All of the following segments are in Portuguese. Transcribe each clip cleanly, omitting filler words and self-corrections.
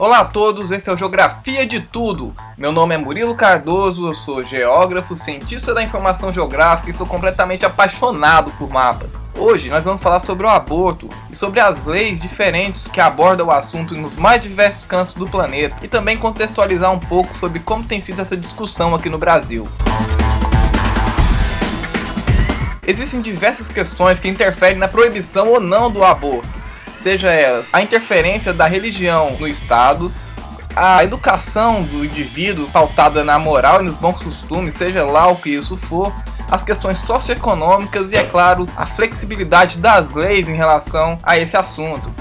Olá a todos, esse é o Geografia de Tudo. Meu nome é Murilo Cardoso, eu sou geógrafo, cientista da informação geográfica e sou completamente apaixonado por mapas. Hoje nós vamos falar sobre o aborto e sobre as leis diferentes que abordam o assunto nos mais diversos cantos do planeta e também contextualizar um pouco sobre como tem sido essa discussão aqui no Brasil. Existem diversas questões que interferem na proibição ou não do aborto. Seja elas a interferência da religião no Estado, a educação do indivíduo pautada na moral e nos bons costumes, seja lá o que isso for, as questões socioeconômicas e, é claro, a flexibilidade das leis em relação a esse assunto.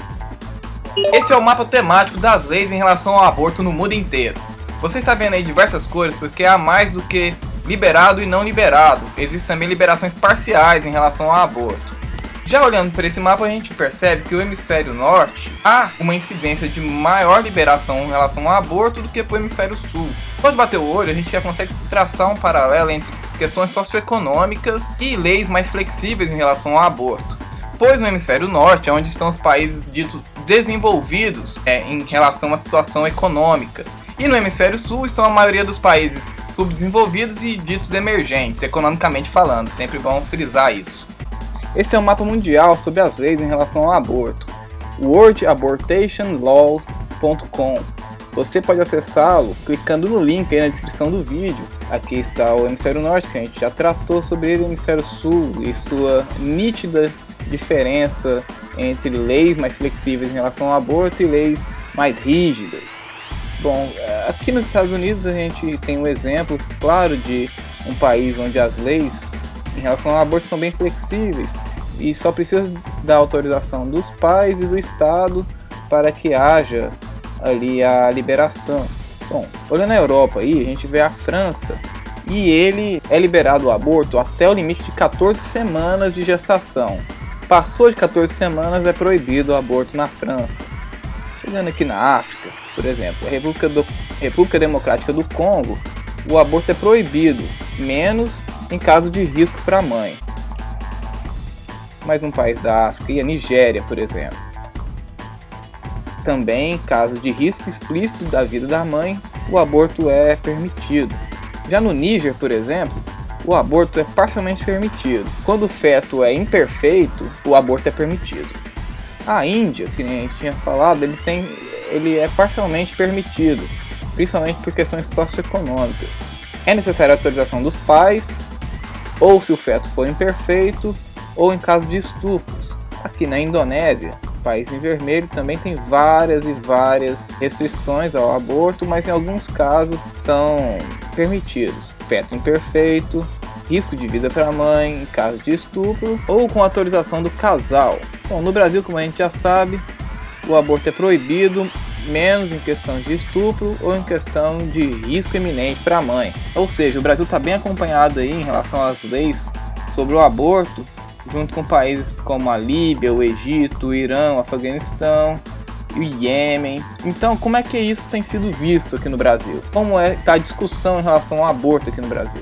Esse é o mapa temático das leis em relação ao aborto no mundo inteiro. Você está vendo aí diversas cores porque há mais do que liberado e não liberado. Existem também liberações parciais em relação ao aborto. Já olhando para esse mapa, a gente percebe que o hemisfério norte há uma incidência de maior liberação em relação ao aborto do que para o hemisfério sul. Quando bater o olho, a gente já consegue traçar um paralelo entre questões socioeconômicas e leis mais flexíveis em relação ao aborto. Pois no hemisfério norte é onde estão os países ditos desenvolvidos em relação à situação econômica. E no hemisfério sul estão a maioria dos países subdesenvolvidos e ditos emergentes, economicamente falando, sempre bom frisar isso. Esse é o mapa mundial sobre as leis em relação ao aborto, worldabortationlaws.com. Você pode acessá-lo clicando no link aí na descrição do vídeo. Aqui está o hemisfério norte, que a gente já tratou sobre ele, o hemisfério sul e sua nítida diferença entre leis mais flexíveis em relação ao aborto e leis mais rígidas. Bom, aqui nos Estados Unidos a gente tem um exemplo claro de um país onde as leis em relação ao aborto são bem flexíveis e só precisa da autorização dos pais e do Estado para que haja ali a liberação. Bom, olhando a Europa aí, a gente vê a França e ele é liberado o aborto até o limite de 14 semanas de gestação. Passou de 14 semanas é proibido o aborto na França. Chegando aqui na África, por exemplo, a República Democrática do Congo, o aborto é proibido, menos em caso de risco para a mãe. Mais um país da África, e a Nigéria, por exemplo. Também, em caso de risco explícito da vida da mãe, o aborto é permitido. Já no Níger, por exemplo, o aborto é parcialmente permitido. Quando o feto é imperfeito, o aborto é permitido. A Índia, que nem a gente tinha falado, ele é parcialmente permitido, principalmente por questões socioeconômicas. É necessária a autorização dos pais, ou se o feto for imperfeito, ou em caso de estupros. Aqui na Indonésia, país em vermelho, também tem várias e várias restrições ao aborto, mas em alguns casos são permitidos. Feto imperfeito, risco de vida para a mãe, em caso de estupro, ou com autorização do casal. Bom, no Brasil, como a gente já sabe, o aborto é proibido, menos em questão de estupro ou em questão de risco iminente para a mãe. Ou seja, o Brasil está bem acompanhado aí em relação às leis sobre o aborto, junto com países como a Líbia, o Egito, o Irã, o Afeganistão e o Iêmen. Então, como é que isso tem sido visto aqui no Brasil? Como está a discussão em relação ao aborto aqui no Brasil?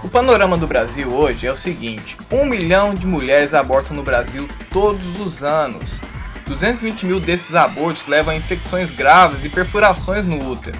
O panorama do Brasil hoje é o seguinte: 1 milhão de mulheres abortam no Brasil todos os anos. 220 mil desses abortos levam a infecções graves e perfurações no útero.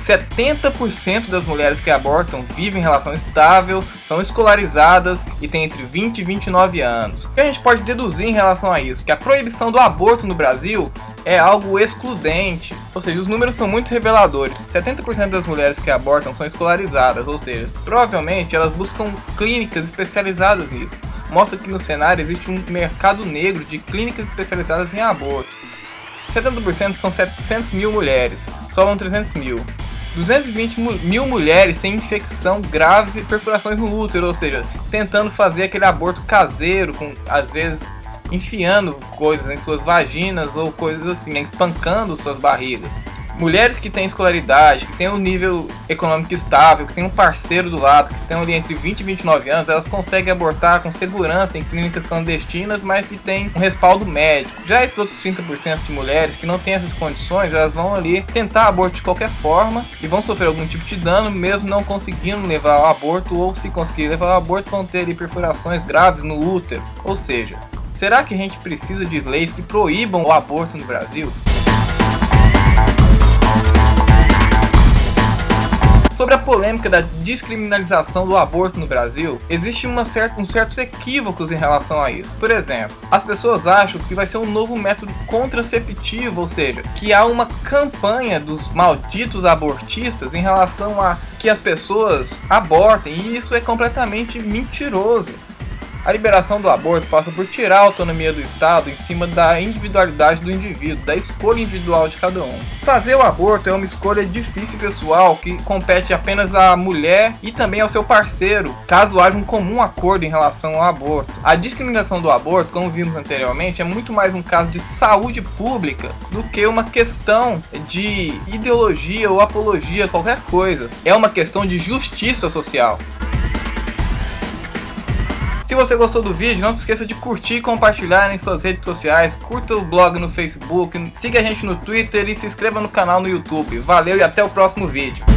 70% das mulheres que abortam vivem em relação estável, são escolarizadas e têm entre 20 e 29 anos. O que a gente pode deduzir em relação a isso? Que a proibição do aborto no Brasil é algo excludente. Ou seja, os números são muito reveladores. 70% das mulheres que abortam são escolarizadas, ou seja, provavelmente elas buscam clínicas especializadas nisso. Mostra que no cenário existe um mercado negro de clínicas especializadas em aborto. 70% são 700 mil mulheres, sobram 300 mil. 220 mil mulheres têm infecção graves e perfurações no útero, ou seja, tentando fazer aquele aborto caseiro, com às vezes enfiando coisas em suas vaginas ou coisas assim, espancando suas barrigas. Mulheres que têm escolaridade, que têm um nível econômico estável, que têm um parceiro do lado, que estão ali entre 20 e 29 anos, elas conseguem abortar com segurança em clínicas clandestinas, mas que têm um respaldo médico. Já esses outros 30% de mulheres que não têm essas condições, elas vão ali tentar aborto de qualquer forma e vão sofrer algum tipo de dano, mesmo não conseguindo levar ao aborto, ou se conseguir levar ao aborto, vão ter ali perfurações graves no útero. Ou seja, será que a gente precisa de leis que proíbam o aborto no Brasil? Sobre a polêmica da descriminalização do aborto no Brasil, existe certos equívocos em relação a isso. Por exemplo, as pessoas acham que vai ser um novo método contraceptivo, ou seja, que há uma campanha dos malditos abortistas em relação a que as pessoas abortem, e isso é completamente mentiroso. A liberação do aborto passa por tirar a autonomia do Estado em cima da individualidade do indivíduo, da escolha individual de cada um. Fazer o aborto é uma escolha difícil e pessoal que compete apenas à mulher e também ao seu parceiro, caso haja um comum acordo em relação ao aborto. A discriminação do aborto, como vimos anteriormente, é muito mais um caso de saúde pública do que uma questão de ideologia ou apologia a qualquer coisa. É uma questão de justiça social. Se você gostou do vídeo, não se esqueça de curtir e compartilhar em suas redes sociais, curta o blog no Facebook, siga a gente no Twitter e se inscreva no canal no YouTube. Valeu e até o próximo vídeo.